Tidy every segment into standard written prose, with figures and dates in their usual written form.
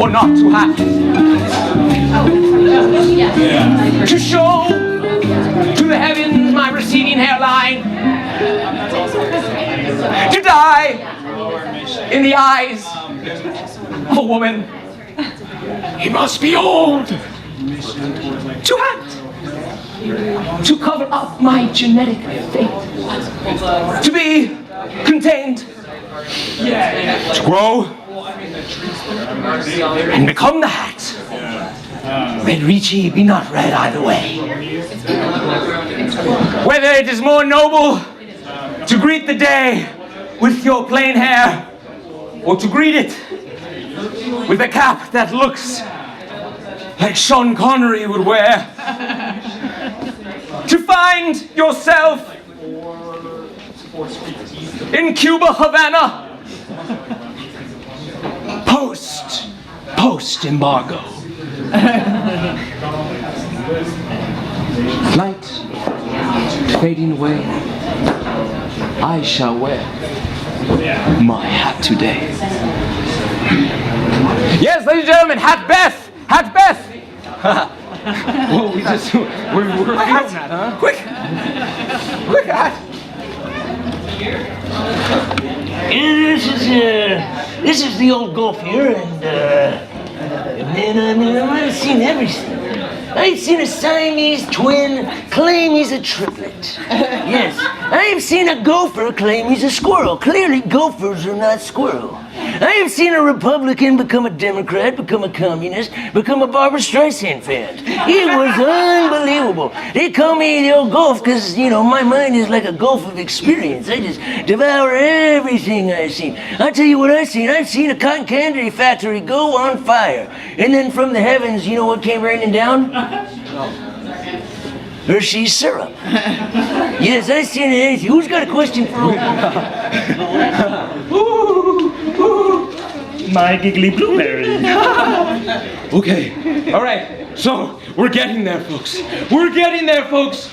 or not to have. To show to the heavens my receding hairline. To die in the eyes of a woman. He must be old. To act. To cover up my genetic fate. To be contained. To grow. And become the hat. Red Ricci be not red either way. Whether it is more noble to greet the day with your plain hair, or to greet it with a cap that looks like Sean Connery would wear. To find yourself in Cuba, Havana, post-embargo. Light fading away, I shall wear my hat today. Yes, ladies and gentlemen, Hat Beth! Hat Beth! Well, we're feeling that, huh? Quick! Quick, Hat! This is the old Gulf here, and I've seen everything. I've seen a Siamese twin claim he's a triplet. Yes, I've seen a gopher claim he's a squirrel. Clearly, gophers are not squirrel. I have seen a Republican become a Democrat, become a communist, become a Barbra Streisand fan. It was unbelievable. They call me the old Gulf because, my mind is like a gulf of experience. I just devour everything I've seen. I'll tell you what I've seen. I've seen a cotton candy factory go on fire. And then from the heavens, you know what came raining down? Hershey's syrup. Yes, I've seen it. Who's got a question for old My giggly blueberry. Okay, all right. So, we're getting there, folks. We're getting there, folks.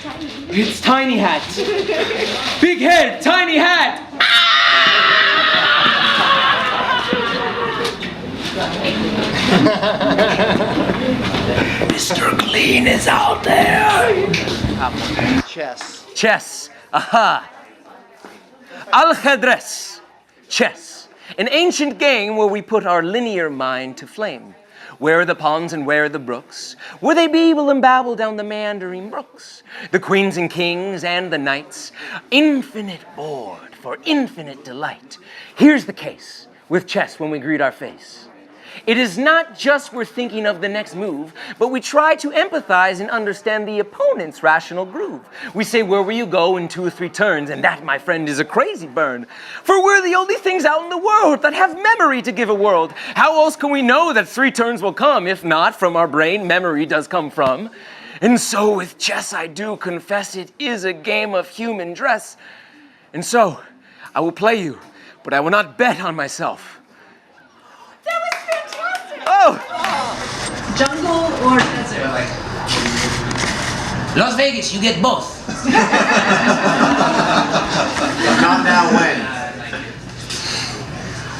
It's Tiny Hat. Big head, Tiny Hat. Mr. Clean is out there. Chess. Aha. Al-Khadres. Chess. An ancient game where we put our linear mind to flame. Where are the ponds and where are the brooks? Where they babble and babble down the meandering brooks. The queens and kings and the knights. Infinite board for infinite delight. Here's the case with chess when we greet our face. It is not just we're thinking of the next move, but we try to empathize and understand the opponent's rational groove. We say, where will you go in 2 or 3 turns? And that, my friend, is a crazy burn. For we're the only things out in the world that have memory to give a world. How else can we know that 3 turns will come? If not, from our brain, memory does come from. And so with chess, I do confess it is a game of human dress. And so, I will play you, but I will not bet on myself. That was fantastic! Oh! Jungle or desert? Las Vegas, you get both. Not now, when?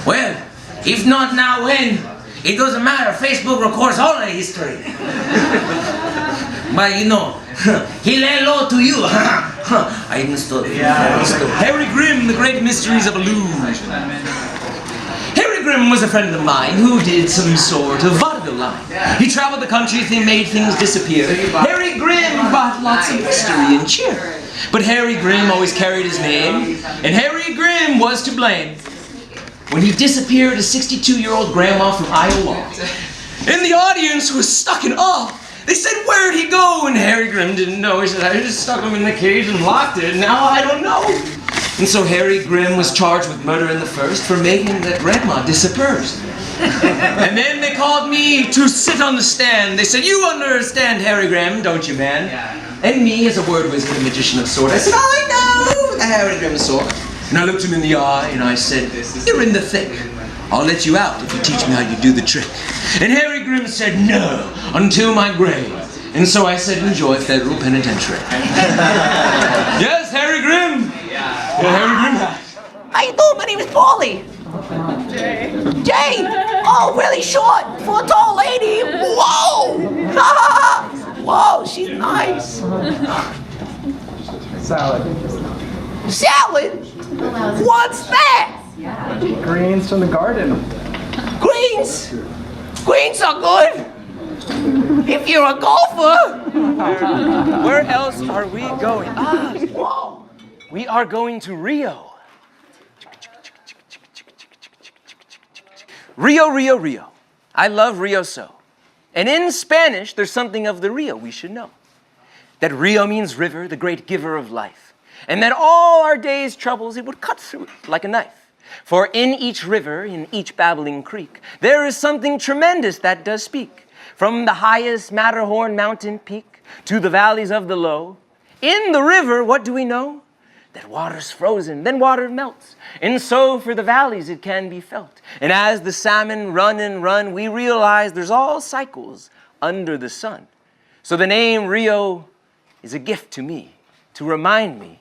Well, if not now, when? It doesn't matter. Facebook records all the history. But he lay low to you. I even stood. Harry Grimm, The Great Mysteries of Illusion. Harry Grimm was a friend of mine who did some sort of vaudeville line. He traveled the country, he made things disappear. Harry Grimm brought lots of mystery and cheer. But Harry Grimm always carried his name, and Harry Grimm was to blame when he disappeared a 62-year-old grandma from Iowa. And the audience was stuck in awe. They said, where'd he go? And Harry Grimm didn't know. He said, I just stuck him in the cage and locked it, and now I don't know. And so Harry Grimm was charged with murder in the first for making that grandma disappears. And then they called me to sit on the stand. They said, you understand Harry Grimm, don't you, man? And me, as a word wizard and magician of sort, I said, I know the Harry Grimm sort. And I looked him in the eye and I said, you're in the thick. I'll let you out if you teach me how you do the trick. And Harry Grimm said, no, until my grave. And so I said, enjoy federal penitentiary. Yes, Harry Grimm. Yeah, Harry Grimm. How you doing? My name is Paulie. Jay! Oh, really short for a tall lady. Whoa! Whoa, she's nice. Salad. Salad? What's that? Greens from the garden. Greens? Greens are good. If you're a golfer. Where else are we going? Whoa. We are going to Rio. Rio, Rio, Rio. I love Rio so. And in Spanish, there's something of the Rio we should know. That Rio means river, the great giver of life. And that all our day's troubles, it would cut through it like a knife. For in each river, in each babbling creek, there is something tremendous that does speak. From the highest Matterhorn mountain peak to the valleys of the low. In the river, what do we know? That water's frozen, then water melts. And so for the valleys it can be felt. And as the salmon run and run, we realize there's all cycles under the sun. So the name Rio is a gift to me, to remind me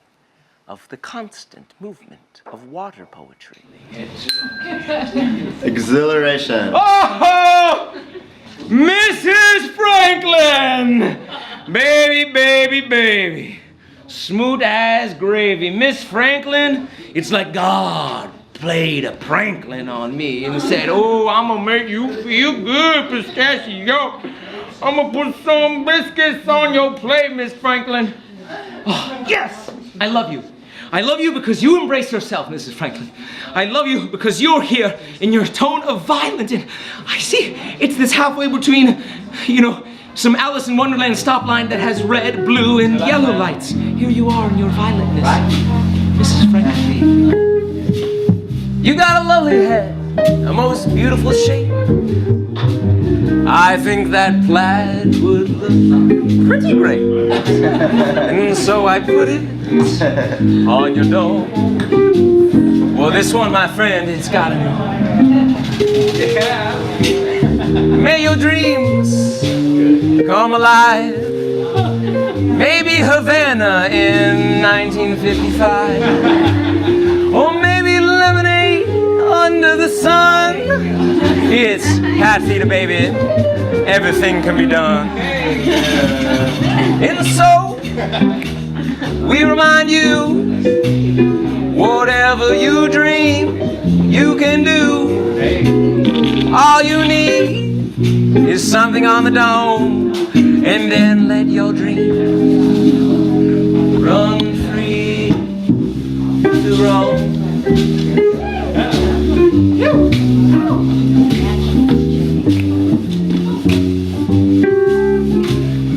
of the constant movement of water poetry. Exhilaration. Oh, Mrs. Franklin! Baby, baby, baby. Smooth as gravy. Miss Franklin, it's like God played a pranklin on me and said, oh, I'm gonna make you feel good, pistachio. I'm gonna put some biscuits on your plate, Miss Franklin. Oh, yes, I love you. I love you because you embrace yourself, Mrs. Franklin. I love you because you're here in your tone of violence. And I see it's this halfway between, some Alice in Wonderland stop line that has red, blue, and yellow lights. Here you are in your violetness, Mrs. Franklin. You got a lovely head, a most beautiful shape. I think that plaid would look pretty great. And so I put it on your dome. Well, this one, my friend, it's gotta know. Yeah. May your dreams come alive. Maybe Havana in 1955. Or maybe lemonade under the sun. It's Hatfield, baby. Everything can be done. And so, we remind you, whatever you dream, you can do. All you need is something on the dome, and then let your dream run free to roam.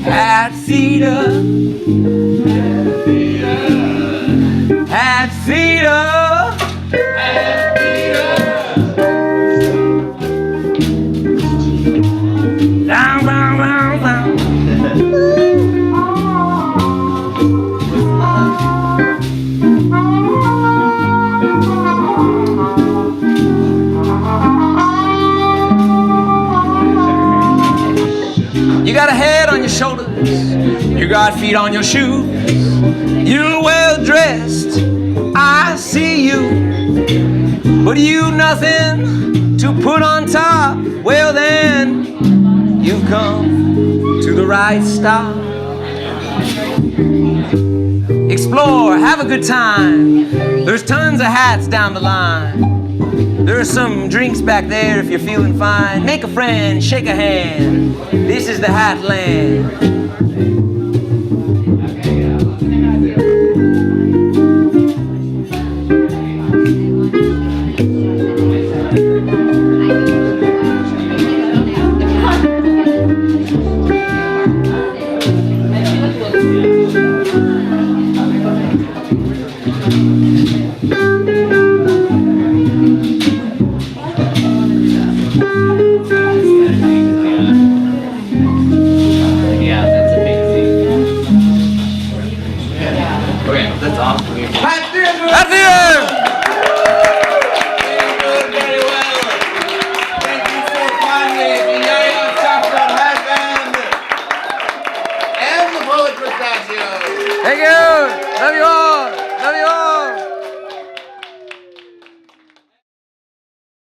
At theater, at theater, at theater. Down, down, down, down. You got a head on your shoulders, you got feet on your shoes, you're well dressed, I see you, but you nothing to put on top. Well then, you've come to the right stop. Explore, have a good time, there's tons of hats down the line. There are some drinks back there if you're feeling fine. Make a friend, shake a hand. This is the Hat Land. Hat Theater!